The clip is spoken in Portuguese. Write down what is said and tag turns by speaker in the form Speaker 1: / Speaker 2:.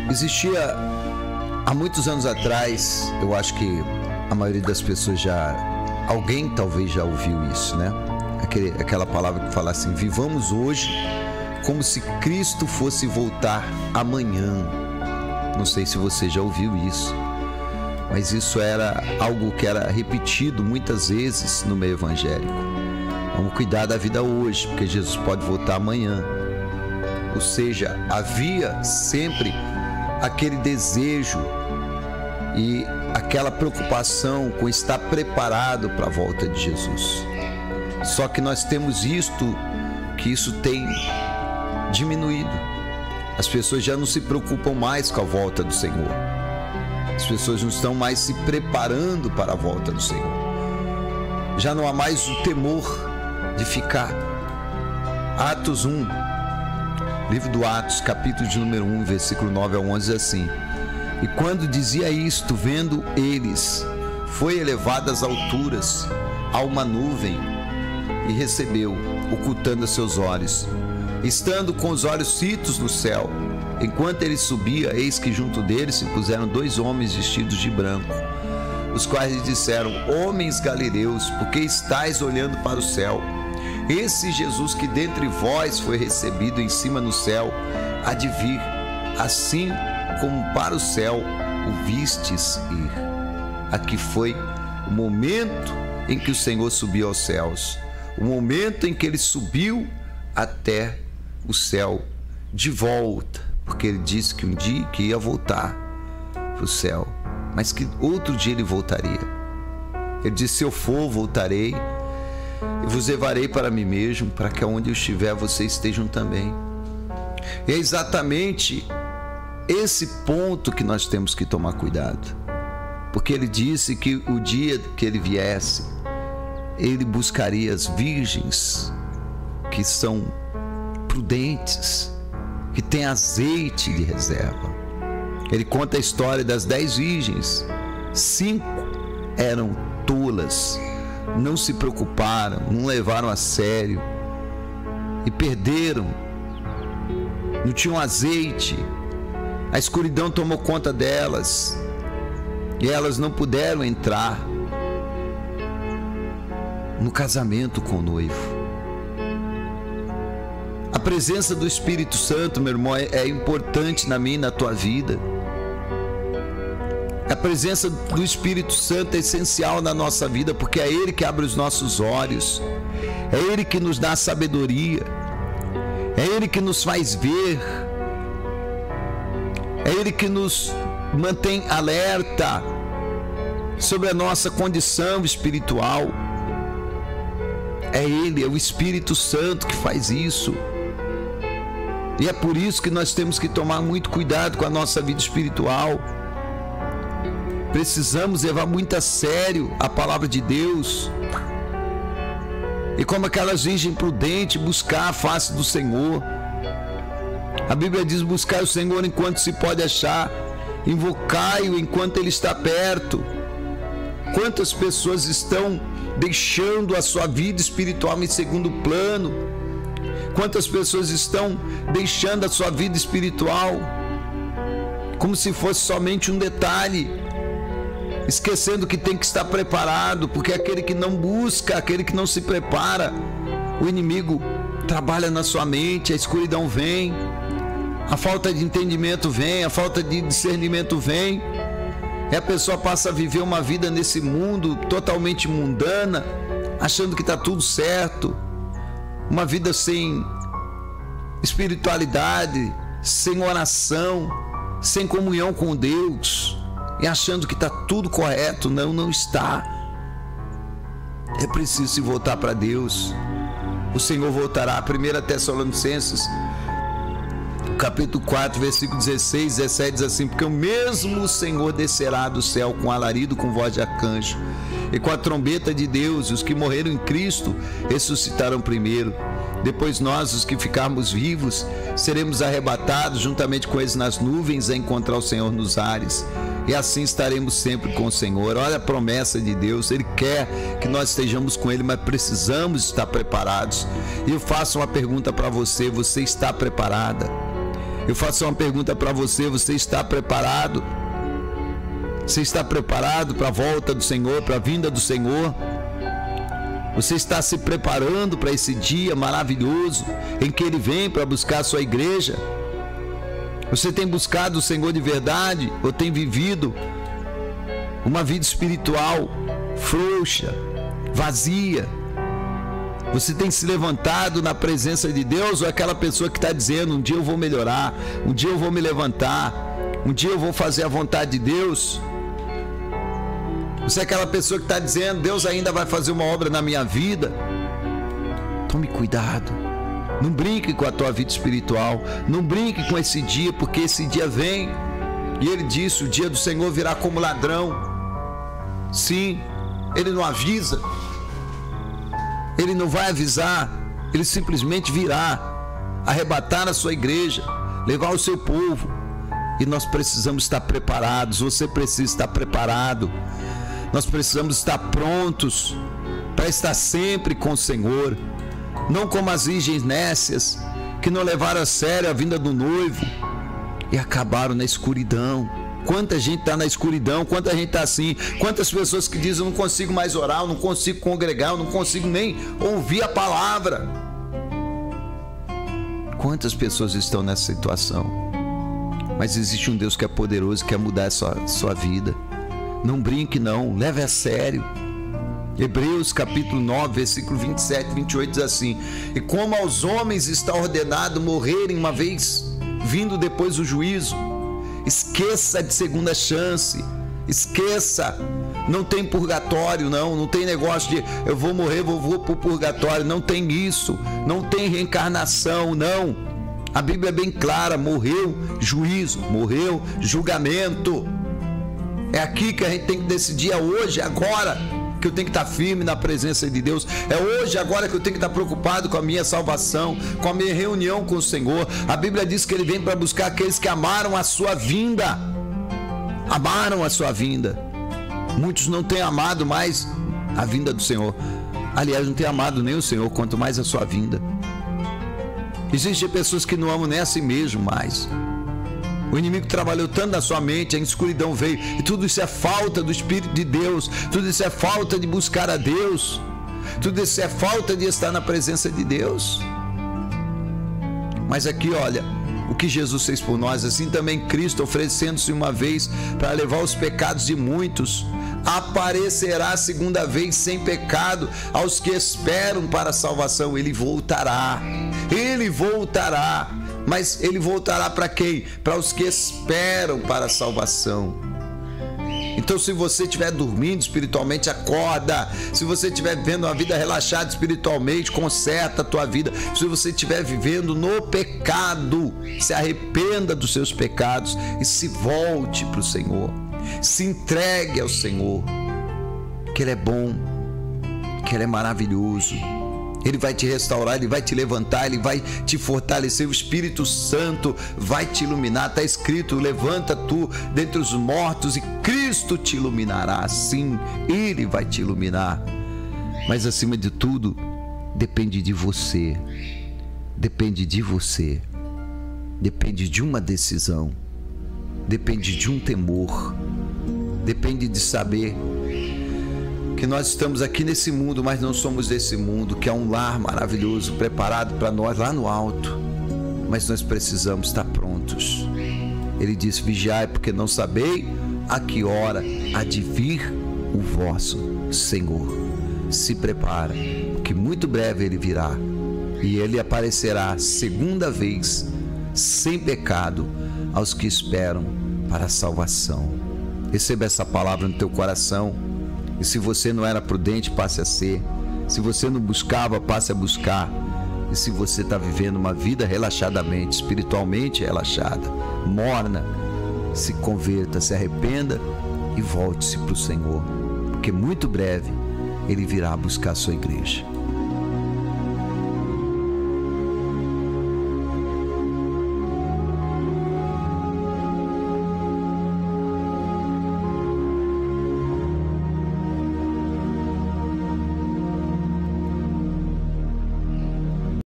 Speaker 1: Existia há muitos anos atrás, eu acho que a maioria das pessoas alguém talvez já ouviu isso, né? Aquela palavra que fala assim: vivamos hoje como se Cristo fosse voltar amanhã. Não sei se você já ouviu isso, mas isso era algo que era repetido muitas vezes no meio evangélico. Vamos cuidar da vida hoje, porque Jesus pode voltar amanhã. Ou seja, havia sempre aquele desejo e aquela preocupação com estar preparado para a volta de Jesus. Só que nós temos visto que isso tem diminuído. As pessoas já não se preocupam mais com a volta do Senhor. As pessoas não estão mais se preparando para a volta do Senhor. Já não há mais o temor de ficar. Atos 1, livro do Atos, capítulo de número 1, versículo 9 ao 11, diz assim: e quando dizia isto, vendo eles, foi elevado às alturas, a uma nuvem, e recebeu, ocultando seus olhos. Estando com os olhos fitos no céu, enquanto ele subia, eis que junto dele se puseram 2 homens vestidos de branco, os quais lhe disseram: homens galileus, por que estáis olhando para o céu? Esse Jesus que dentre vós foi recebido em cima no céu, há de vir, assim como para o céu o vistes ir. Aqui foi o momento em que o Senhor subiu aos céus, o momento em que ele subiu até o céu de volta, porque ele disse que um dia que ia voltar para o céu, mas que outro dia ele voltaria. Ele disse: se eu for, voltarei e vos levarei para mim mesmo, para que onde eu estiver vocês estejam também. E é exatamente esse ponto que nós temos que tomar cuidado, porque ele disse que o dia que ele viesse, ele buscaria as virgens que são prudentes, que têm azeite de reserva. Ele conta a história das 10 virgens. 5 eram tolas, não se preocuparam, não levaram a sério e perderam, não tinham azeite. A escuridão tomou conta delas e elas não puderam entrar no casamento com o noivo. A presença do Espírito Santo, meu irmão, é importante na minha e na tua vida. A presença do Espírito Santo é essencial na nossa vida, porque é Ele que abre os nossos olhos, é Ele que nos dá sabedoria, é Ele que nos faz ver, é Ele que nos mantém alerta sobre a nossa condição espiritual. É Ele, é o Espírito Santo que faz isso. E é por isso que nós temos que tomar muito cuidado com a nossa vida espiritual. Precisamos levar muito a sério a palavra de Deus. E como aquelas virgens prudentes, buscar a face do Senhor. A Bíblia diz: buscar o Senhor enquanto se pode achar, invocai-o enquanto Ele está perto. Quantas pessoas estão deixando a sua vida espiritual em segundo plano? Quantas pessoas estão deixando a sua vida espiritual como se fosse somente um detalhe, esquecendo que tem que estar preparado, porque aquele que não busca, aquele que não se prepara, o inimigo trabalha na sua mente, a escuridão vem, a falta de entendimento vem, a falta de discernimento vem, e a pessoa passa a viver uma vida nesse mundo totalmente mundana, achando que está tudo certo, uma vida sem espiritualidade, sem oração, sem comunhão com Deus, e achando que está tudo correto. Não está. É preciso se voltar para Deus. O Senhor voltará. 1 Tessalonicenses, capítulo 4, versículo 16, 17, diz assim: porque o mesmo Senhor descerá do céu com alarido, com voz de arcanjo e com a trombeta de Deus, e os que morreram em Cristo ressuscitarão primeiro. Depois nós, os que ficarmos vivos, seremos arrebatados juntamente com eles nas nuvens a encontrar o Senhor nos ares, e assim estaremos sempre com o Senhor. Olha a promessa de Deus. Ele quer que nós estejamos com Ele, mas precisamos estar preparados. E eu faço uma pergunta para você: você está preparada? Eu faço uma pergunta para você: você está preparado? Você está preparado para a volta do Senhor, para a vinda do Senhor? Você está se preparando para esse dia maravilhoso em que Ele vem para buscar a sua igreja? Você tem buscado o Senhor de verdade ou tem vivido uma vida espiritual frouxa, vazia? Você tem se levantado na presença de Deus ou é aquela pessoa que está dizendo: um dia eu vou melhorar, um dia eu vou me levantar, um dia eu vou fazer a vontade de Deus? Você é aquela pessoa que está dizendo: Deus ainda vai fazer uma obra na minha vida? Tome cuidado. Não brinque com a tua vida espiritual. Não brinque com esse dia, porque esse dia vem. E Ele disse: o dia do Senhor virá como ladrão. Sim, Ele não avisa. Ele não vai avisar. Ele simplesmente virá arrebatar a sua igreja, levar o seu povo. E nós precisamos estar preparados. Você precisa estar preparado. Nós precisamos estar prontos para estar sempre com o Senhor. Não como as virgens nécias, que não levaram a sério a vinda do noivo e acabaram na escuridão. Quanta gente está na escuridão, quanta gente está assim. Quantas pessoas que dizem: eu não consigo mais orar, eu não consigo congregar, eu não consigo nem ouvir a palavra. Quantas pessoas estão nessa situação? Mas existe um Deus que é poderoso, que quer mudar a sua vida. Não brinque não, leve a sério. Hebreus capítulo 9, versículo 27 e 28 diz assim: e como aos homens está ordenado morrerem uma vez, vindo depois o juízo, esqueça de segunda chance, esqueça. Não tem purgatório, não tem negócio de eu vou morrer, vou para o purgatório. Não tem isso, não tem reencarnação, não. A Bíblia é bem clara: morreu juízo, morreu julgamento. É aqui que a gente tem que decidir. É hoje, agora que eu tenho que estar firme na presença de Deus. É hoje, agora que eu tenho que estar preocupado com a minha salvação, com a minha reunião com o Senhor. A Bíblia diz que Ele vem para buscar aqueles que amaram a sua vinda. Amaram a sua vinda. Muitos não têm amado mais a vinda do Senhor. Aliás, não têm amado nem o Senhor, quanto mais a sua vinda. Existem pessoas que não amam nem a si mesmo mais. O inimigo trabalhou tanto na sua mente, a escuridão veio, e tudo isso é falta do Espírito de Deus, tudo isso é falta de buscar a Deus, tudo isso é falta de estar na presença de Deus. Mas aqui, olha, o que Jesus fez por nós, assim também Cristo, oferecendo-se uma vez para levar os pecados de muitos, aparecerá a segunda vez sem pecado aos que esperam para a salvação. Ele voltará. Mas Ele voltará para quem? Para os que esperam para a salvação. Então, se você estiver dormindo espiritualmente, acorda. Se você estiver vivendo uma vida relaxada espiritualmente, conserta a tua vida. Se você estiver vivendo no pecado, se arrependa dos seus pecados e se volte para o Senhor. Se entregue ao Senhor, que Ele é bom, que Ele é maravilhoso. Ele vai te restaurar, Ele vai te levantar, Ele vai te fortalecer. O Espírito Santo vai te iluminar. Está escrito: levanta tu dentre os mortos e Cristo te iluminará. Sim, Ele vai te iluminar. Mas acima de tudo, depende de você. Depende de você. Depende de uma decisão. Depende de um temor. Depende de saber que nós estamos aqui nesse mundo, mas não somos desse mundo, que é um lar maravilhoso preparado para nós lá no alto, mas nós precisamos estar prontos. Ele disse: vigiai, porque não sabei a que hora há de vir o vosso Senhor. Se prepara, porque muito breve Ele virá e Ele aparecerá segunda vez sem pecado aos que esperam para a salvação. Receba essa palavra no teu coração. E se você não era prudente, passe a ser. Se você não buscava, passe a buscar. E se você está vivendo uma vida relaxadamente, espiritualmente relaxada, morna, se converta, se arrependa e volte-se para o Senhor, porque muito breve Ele virá buscar a sua igreja.